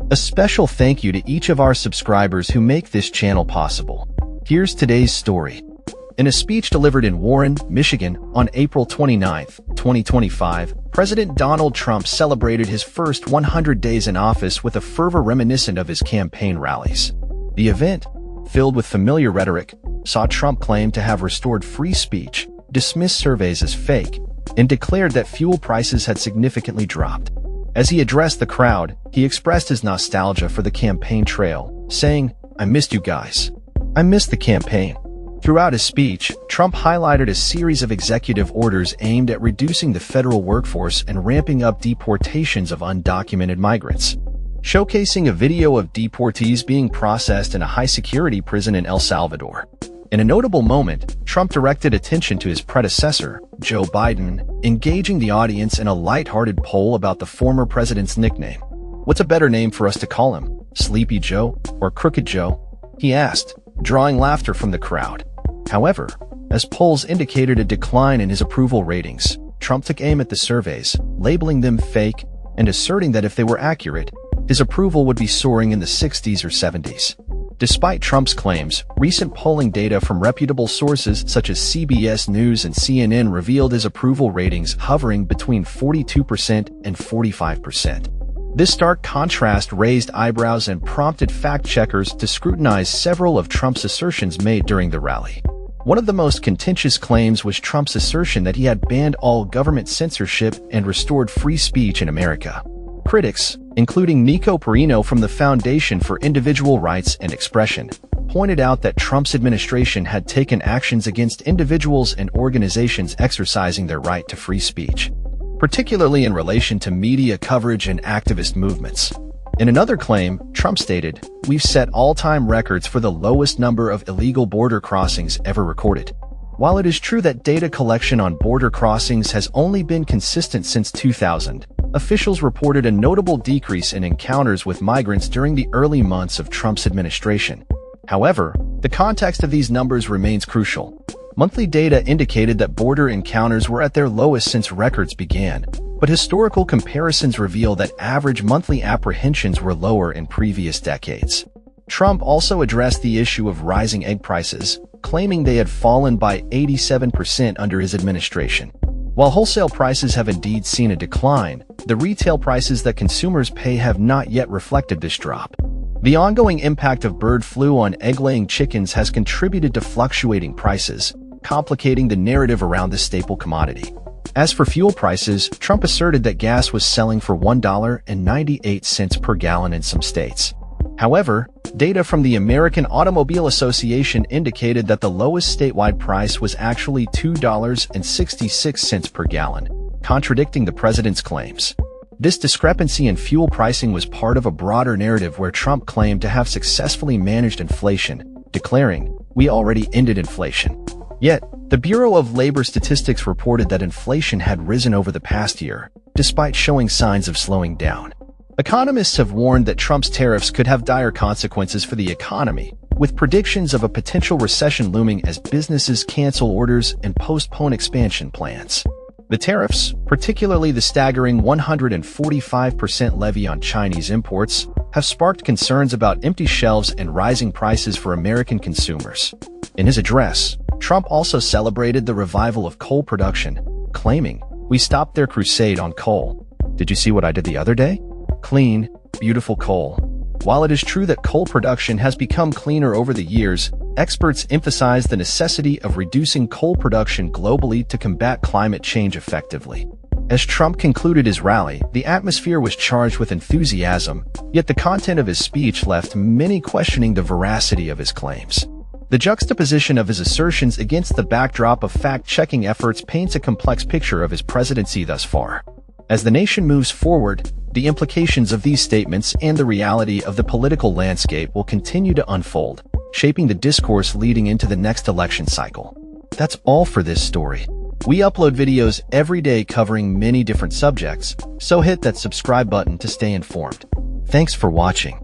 A special thank you to each of our subscribers who make this channel possible. Here's today's story. In a speech delivered in Warren, Michigan, on April 29, 2025, President Donald Trump celebrated his first 100 days in office with a fervor reminiscent of his campaign rallies. The event, filled with familiar rhetoric, saw Trump claim to have restored free speech, dismissed surveys as fake, and declared that fuel prices had significantly dropped. As he addressed the crowd, he expressed his nostalgia for the campaign trail, saying, "I missed you guys. I missed the campaign." Throughout his speech, Trump highlighted a series of executive orders aimed at reducing the federal workforce and ramping up deportations of undocumented migrants. Showcasing a video of deportees being processed in a high-security prison in El Salvador. In a notable moment, Trump directed attention to his predecessor, Joe Biden, engaging the audience in a light-hearted poll about the former president's nickname. "What's a better name for us to call him? Sleepy Joe or Crooked Joe?" he asked, drawing laughter from the crowd. However, as polls indicated a decline in his approval ratings, Trump took aim at the surveys, labeling them fake and asserting that if they were accurate, his approval would be soaring in the 60s or 70s. Despite Trump's claims, recent polling data from reputable sources such as CBS News and CNN revealed his approval ratings hovering between 42% and 45%. This stark contrast raised eyebrows and prompted fact-checkers to scrutinize several of Trump's assertions made during the rally. One of the most contentious claims was Trump's assertion that he had banned all government censorship and restored free speech in America. Critics, including Nico Perino from the Foundation for Individual Rights and Expression, pointed out that Trump's administration had taken actions against individuals and organizations exercising their right to free speech, particularly in relation to media coverage and activist movements. In another claim, Trump stated, "We've set all-time records for the lowest number of illegal border crossings ever recorded." While it is true that data collection on border crossings has only been consistent since 2000, officials reported a notable decrease in encounters with migrants during the early months of Trump's administration. However, the context of these numbers remains crucial. Monthly data indicated that border encounters were at their lowest since records began, but historical comparisons reveal that average monthly apprehensions were lower in previous decades. Trump also addressed the issue of rising egg prices, claiming they had fallen by 87% under his administration. While wholesale prices have indeed seen a decline, the retail prices that consumers pay have not yet reflected this drop. The ongoing impact of bird flu on egg-laying chickens has contributed to fluctuating prices, complicating the narrative around this staple commodity. As for fuel prices, Trump asserted that gas was selling for $1.98 per gallon in some states. However, data from the American Automobile Association indicated that the lowest statewide price was actually $2.66 per gallon, contradicting the president's claims. This discrepancy in fuel pricing was part of a broader narrative where Trump claimed to have successfully managed inflation, declaring, "We already ended inflation." Yet, the Bureau of Labor Statistics reported that inflation had risen over the past year, despite showing signs of slowing down. Economists have warned that Trump's tariffs could have dire consequences for the economy, with predictions of a potential recession looming as businesses cancel orders and postpone expansion plans. The tariffs, particularly the staggering 145% levy on Chinese imports, have sparked concerns about empty shelves and rising prices for American consumers. In his address, Trump also celebrated the revival of coal production, claiming, "We stopped their crusade on coal. Did you see what I did the other day? Clean, beautiful coal." While it is true that coal production has become cleaner over the years, experts emphasize the necessity of reducing coal production globally to combat climate change effectively. As Trump concluded his rally, the atmosphere was charged with enthusiasm, yet the content of his speech left many questioning the veracity of his claims. The juxtaposition of his assertions against the backdrop of fact-checking efforts paints a complex picture of his presidency thus far. As the nation moves forward, the implications of these statements and the reality of the political landscape will continue to unfold, shaping the discourse leading into the next election cycle. That's all for this story. We upload videos every day covering many different subjects, so hit that subscribe button to stay informed. Thanks for watching.